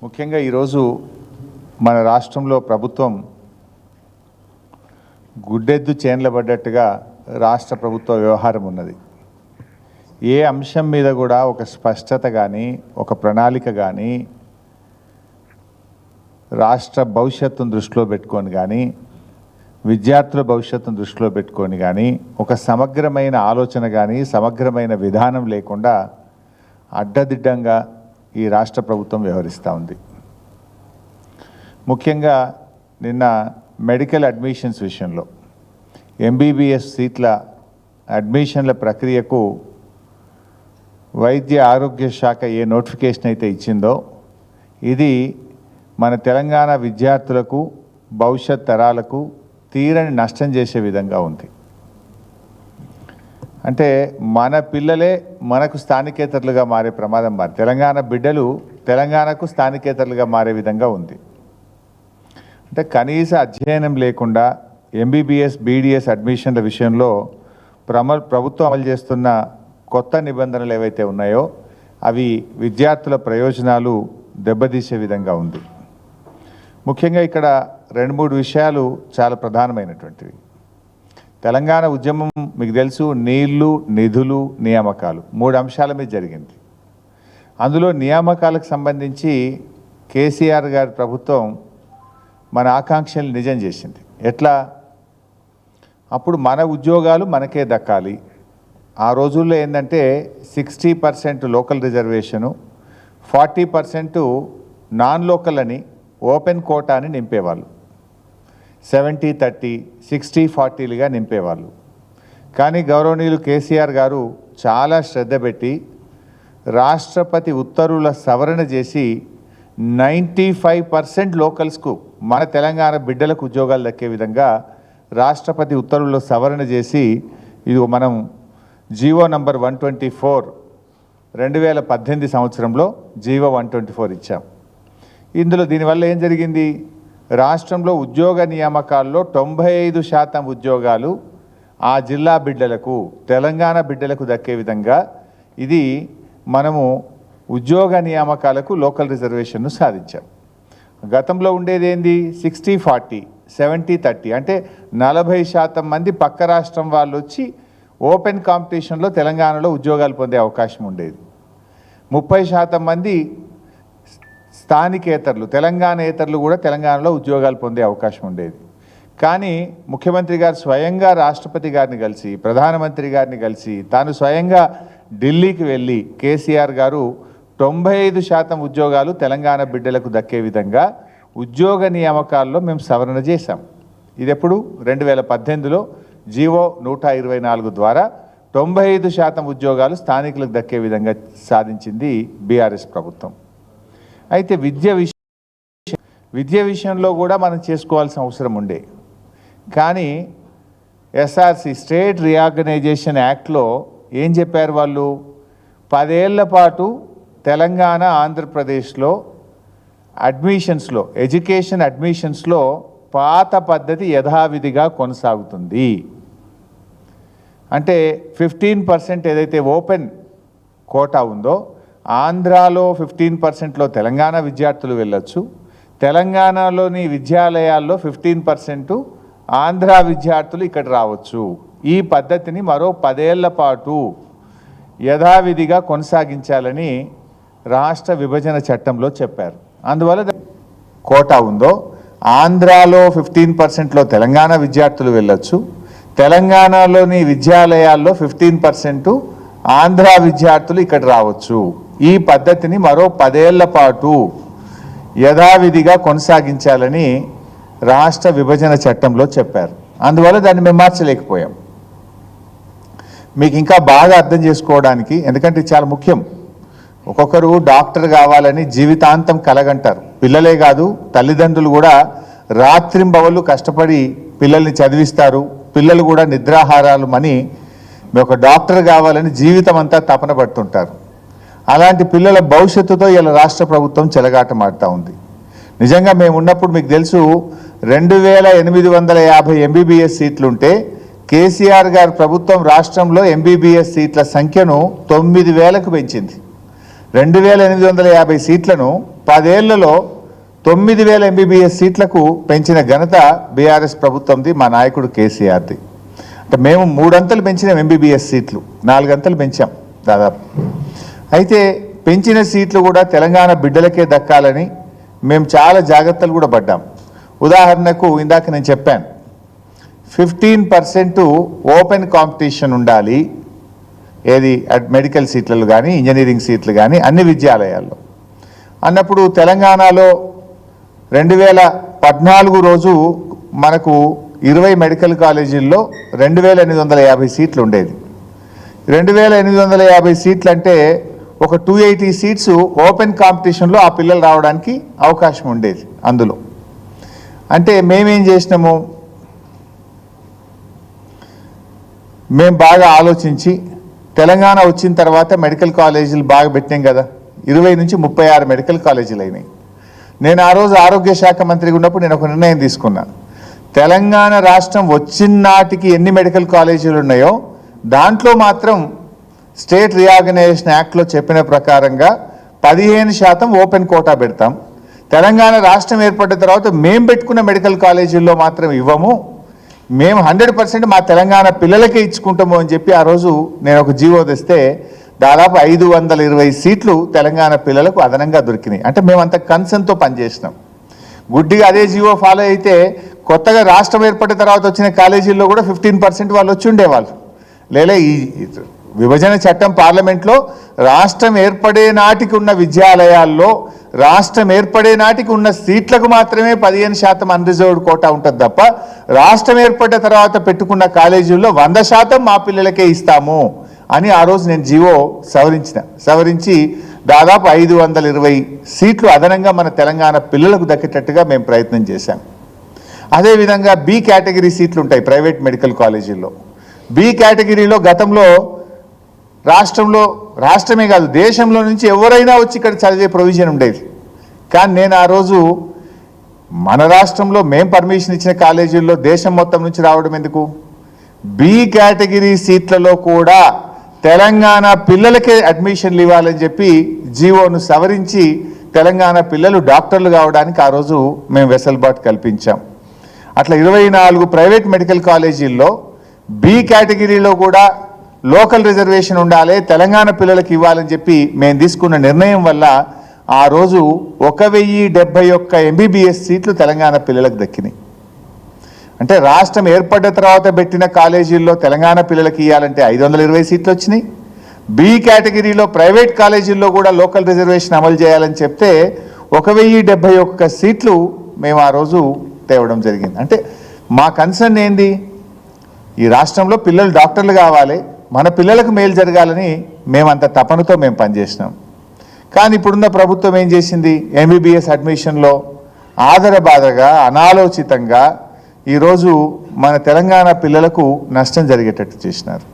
ముఖ్యంగా ఈరోజు మన రాష్ట్రంలో ప్రభుత్వం గుడ్డెద్దు చేన్లబడ్డట్టుగా రాష్ట్ర ప్రభుత్వ వ్యవహారం ఉన్నది. ఏ అంశం మీద కూడా ఒక స్పష్టత కానీ ఒక ప్రణాళిక కానీ రాష్ట్ర భవిష్యత్తును దృష్టిలో పెట్టుకొని కానీ విద్యార్థుల భవిష్యత్తును దృష్టిలో పెట్టుకొని కానీ ఒక సమగ్రమైన ఆలోచన కానీ సమగ్రమైన విధానం లేకుండా అడ్డదిడ్డంగా ఈ రాష్ట్ర ప్రభుత్వం వ్యవహరిస్తూ ఉంది. ముఖ్యంగా నిన్న మెడికల్ అడ్మిషన్స్ విషయంలో ఎంబీబీఎస్ సీట్ల అడ్మిషన్ల ప్రక్రియకు వైద్య ఆరోగ్య శాఖ ఏ నోటిఫికేషన్ అయితే ఇచ్చిందో ఇది మన తెలంగాణ విద్యార్థులకు భవిష్యత్ తరాలకు తీరని నష్టం చేసే విధంగా ఉంది. అంటే మన పిల్లలే మనకు స్థానికేతరులుగా మారే ప్రమాదం తెలంగాణ బిడ్డలు తెలంగాణకు స్థానికేతరులుగా మారే విధంగా ఉంది. అంటే కనీస అధ్యయనం లేకుండా ఎంబీబీఎస్ బీడీఎస్ అడ్మిషన్ల విషయంలో ప్రభుత్వం అమలు చేస్తున్న కొత్త నిబంధనలు ఏవైతే ఉన్నాయో అవి విద్యార్థుల ప్రయోజనాలు దెబ్బతీసే విధంగా ఉంది. ముఖ్యంగా ఇక్కడ 2-3 విషయాలు చాలా ప్రధానమైనటువంటివి. తెలంగాణ ఉద్యమం మీకు తెలుసు, నీళ్లు, నిధులు, నియామకాలు 3 అంశాల మీద జరిగింది. అందులో నియామకాలకు సంబంధించి కేసీఆర్ గారి ప్రభుత్వం మన ఆకాంక్షలు నిజం చేసింది. ఎట్లా? అప్పుడు మన ఉద్యోగాలు మనకే దక్కాలి. ఆ రోజుల్లో ఏంటంటే 60% లోకల్ రిజర్వేషను, 40% నాన్ లోకల్ అని ఓపెన్ కోటా అని నింపేవాళ్ళు. 70-30, 60-40లుగా నింపేవాళ్ళు. కానీ గౌరవనీయులు కేసీఆర్ గారు చాలా శ్రద్ధ పెట్టి రాష్ట్రపతి ఉత్తర్వుల సవరణ చేసి 95% లోకల్స్కు మన తెలంగాణ బిడ్డలకు ఉద్యోగాలు దక్కే విధంగా రాష్ట్రపతి ఉత్తర్వుల్లో సవరణ చేసి ఇది మనం జీవో నంబర్ 124 2018 సంవత్సరంలో జీవో 124 ఇచ్చాం. ఇందులో దీనివల్ల ఏం జరిగింది? రాష్ట్రంలో ఉద్యోగ నియామకాల్లో 95% ఉద్యోగాలు ఆ జిల్లా బిడ్డలకు తెలంగాణ బిడ్డలకు దక్కే విధంగా ఇది మనము ఉద్యోగ నియామకాలకు లోకల్ రిజర్వేషన్ను సాధించాం. గతంలో ఉండేది ఏంది? 60-40, 70-30 అంటే 40% మంది పక్క రాష్ట్రం వాళ్ళు వచ్చి ఓపెన్ కాంపిటీషన్లో తెలంగాణలో ఉద్యోగాలు పొందే అవకాశం ఉండేది. 30% మంది స్థానికేతరులు తెలంగాణేతరులు కూడా తెలంగాణలో ఉద్యోగాలు పొందే అవకాశం ఉండేది. కానీ ముఖ్యమంత్రి గారు స్వయంగా రాష్ట్రపతి గారిని కలిసి ప్రధానమంత్రి గారిని కలిసి తాను స్వయంగా ఢిల్లీకి వెళ్ళి కేసీఆర్ గారు 95% ఉద్యోగాలు తెలంగాణ బిడ్డలకు దక్కే విధంగా ఉద్యోగ నియామకాల్లో మేము సవరణ చేశాం. ఇది ఎప్పుడు? 2018లో జీవో 124 ద్వారా 95% ఉద్యోగాలు స్థానికులకు దక్కే విధంగా సాధించింది బీఆర్ఎస్ ప్రభుత్వం. అయితే విద్య విషయంలో కూడా మనం చేసుకోవాల్సిన అవసరం ఉండే. కానీ ఎస్ఆర్సి స్టేట్ రీఆర్గనైజేషన్ యాక్ట్లో ఏం చెప్పారు వాళ్ళు? 10 ఏళ్ల పాటు తెలంగాణ ఆంధ్రప్రదేశ్లో అడ్మిషన్స్లో ఎడ్యుకేషన్ అడ్మిషన్స్లో పాత పద్ధతి యథావిధిగా కొనసాగుతుంది. అంటే 15% ఏదైతే ఓపెన్ కోటా ఉందో ఆంధ్రాలో 15%లో తెలంగాణ విద్యార్థులు వెళ్ళొచ్చు, తెలంగాణలోని విద్యాలయాల్లో 15% ఆంధ్ర విద్యార్థులు ఇక్కడ రావచ్చు. ఈ పద్ధతిని మరో 10 ఏళ్ల పాటు యథావిధిగా కొనసాగించాలని రాష్ట్ర విభజన చట్టంలో చెప్పారు. అందువల్ల కోటా ఉందో ఆంధ్రాలో 15%లో తెలంగాణ విద్యార్థులు వెళ్ళొచ్చు, తెలంగాణలోని విద్యాలయాల్లో 15% ఆంధ్ర విద్యార్థులు ఇక్కడ రావచ్చు. ఈ పద్ధతిని మరో 10 ఏళ్ల పాటు యథావిధిగా కొనసాగించాలని రాష్ట్ర విభజన చట్టంలో చెప్పారు. అందువల్ల దాన్ని మేము మార్చలేకపోయాం. మీకు ఇంకా బాగా అర్థం చేసుకోవడానికి, ఎందుకంటే చాలా ముఖ్యం. ఒక్కొక్కరు డాక్టర్ కావాలని జీవితాంతం కలగంటారు. పిల్లలే కాదు, తల్లిదండ్రులు కూడా రాత్రింబవళ్ళు కష్టపడి పిల్లల్ని చదివిస్తారు. పిల్లలు కూడా నిద్రాహారాలు మని ఒక డాక్టర్ కావాలని జీవితం అంతా తపన పడుతుంటారు. అలాంటి పిల్లల భవిష్యత్తుతో ఇలా రాష్ట్ర ప్రభుత్వం చెలగాటమాడుతూ ఉంది. నిజంగా మేము ఉన్నప్పుడు మీకు తెలుసు 2850 ఎంబీబీఎస్ సీట్లుంటే కేసీఆర్ గారి ప్రభుత్వం రాష్ట్రంలో ఎంబీబీఎస్ సీట్ల సంఖ్యను 9000కు పెంచింది. 2850 సీట్లను 10 ఏళ్లలో 9,000 MBBS సీట్లకు పెంచిన ఘనత బీఆర్ఎస్ ప్రభుత్వంది, మా నాయకుడు కేసీఆర్ది. అంటే మేము 3 అంతలు పెంచిన MBBS సీట్లు, 4 అంతలు పెంచాం దాదాపు. అయితే పెంచిన సీట్లు కూడా తెలంగాణ బిడ్డలకే దక్కాలని మేము చాలా జాగ్రత్తలు కూడా పడ్డాం. ఉదాహరణకు ఇందాక నేను చెప్పాను, 15% ఓపెన్ కాంపిటీషన్ ఉండాలి. ఏది మెడికల్ సీట్లు కానీ ఇంజనీరింగ్ సీట్లు కానీ అన్ని విద్యాలయాల్లో అన్నప్పుడు తెలంగాణలో 2014 రోజు మనకు 20 మెడికల్ కాలేజీల్లో 2,850 సీట్లు ఉండేది. 2,850 సీట్లు అంటే ఒక 280 సీట్స్ ఓపెన్ కాంపిటీషన్లో ఆ పిల్లలు రావడానికి అవకాశం ఉండేది. అందులో అంటే మేమేం చేసినాము, మేము బాగా ఆలోచించి తెలంగాణ వచ్చిన తర్వాత మెడికల్ కాలేజీలు బాగా పెట్టాం కదా, 20 నుంచి 36 మెడికల్ కాలేజీలు అయినాయి. నేను ఆ రోజు ఆరోగ్య శాఖ మంత్రిగా ఉన్నప్పుడు నేను ఒక నిర్ణయం తీసుకున్నాను. తెలంగాణ రాష్ట్రం వచ్చిన నాటికి ఎన్ని మెడికల్ కాలేజీలు ఉన్నాయో దాంట్లో మాత్రం స్టేట్ రీఆర్గనైజేషన్ యాక్ట్లో చెప్పిన ప్రకారంగా 15% ఓపెన్ కోటా పెడతాం. తెలంగాణ రాష్ట్రం ఏర్పడిన తర్వాత మేము పెట్టుకున్న మెడికల్ కాలేజీల్లో మాత్రం ఇవ్వము, మేము 100% మా తెలంగాణ పిల్లలకే ఇచ్చుకుంటాము అని చెప్పి ఆ రోజు నేను ఒక జీవో తెస్తే దాదాపు 520 సీట్లు తెలంగాణ పిల్లలకు అదనంగా దొరికినాయి. అంటే మేము అంత కన్సర్న్తో పనిచేసినాం. గుడ్డిగా అదే జీవో ఫాలో అయితే కొత్తగా రాష్ట్రం ఏర్పడిన తర్వాత వచ్చిన కాలేజీల్లో కూడా 15% వాళ్ళు వచ్చి ఉండేవాళ్ళు. లేలే ఈ విభజన చట్టం పార్లమెంట్లో రాష్ట్రం ఏర్పడే నాటికి ఉన్న విద్యాలయాల్లో రాష్ట్రం ఏర్పడే నాటికి ఉన్న సీట్లకు మాత్రమే 15% అన్రిజర్వ్డ్ కోటా ఉంటుంది తప్ప రాష్ట్రం ఏర్పడిన తర్వాత పెట్టుకున్న కాలేజీల్లో 100% మా పిల్లలకే ఇస్తాము అని ఆ రోజు నేను జీవో సవరించి దాదాపు 520 సీట్లు అదనంగా మన తెలంగాణ పిల్లలకు దక్కేటట్టుగా మేము ప్రయత్నం చేశాం. అదేవిధంగా బి కేటగిరీ సీట్లు ఉంటాయి ప్రైవేట్ మెడికల్ కాలేజీల్లో. బి కేటగిరీలో గతంలో రాష్ట్రమే కాదు దేశంలో నుంచి ఎవరైనా వచ్చి ఇక్కడ చదివే ప్రొవిజన్ ఉండేది. కానీ నేను ఆ రోజు మన రాష్ట్రంలో మేం పర్మిషన్ ఇచ్చిన కాలేజీల్లో దేశం మొత్తం నుంచి రావడం ఎందుకు, బి కేటగిరీ సీట్లలో కూడా తెలంగాణ పిల్లలకే అడ్మిషన్లు ఇవ్వాలని చెప్పి జీవోను సవరించి తెలంగాణ పిల్లలు డాక్టర్లు కావడానికి ఆ రోజు మేము వెసులుబాటు కల్పించాం. అట్లా 24 ప్రైవేట్ మెడికల్ కాలేజీల్లో బి కేటగిరీలో కూడా లోకల్ రిజర్వేషన్ ఉండాలి, తెలంగాణ పిల్లలకి ఇవ్వాలని చెప్పి మేము తీసుకున్న నిర్ణయం వల్ల ఆ రోజు 1071 MBBS సీట్లు తెలంగాణ పిల్లలకు దక్కినాయి. అంటే రాష్ట్రం ఏర్పడ్డ తర్వాత పెట్టిన కాలేజీల్లో తెలంగాణ పిల్లలకి ఇవ్వాలంటే 520 సీట్లు వచ్చినాయి. బి కేటగిరీలో ప్రైవేట్ కాలేజీల్లో కూడా లోకల్ రిజర్వేషన్ అమలు చేయాలని చెప్తే 1071 సీట్లు మేము ఆ రోజు తేవడం జరిగింది. అంటే మా కన్సర్న్ ఏంది, ఈ రాష్ట్రంలో పిల్లలు డాక్టర్లు కావాలి, మన పిల్లలకు మేలు జరగాలని మేమంత తపనతో మేము పనిచేసినాం. కానీ ఇప్పుడున్న ప్రభుత్వం ఏం చేసింది, MBBS అడ్మిషన్లో ఆదరబాదరగా అనాలోచితంగా ఈరోజు మన తెలంగాణ పిల్లలకు నష్టం జరిగేటట్టు చేసినారు.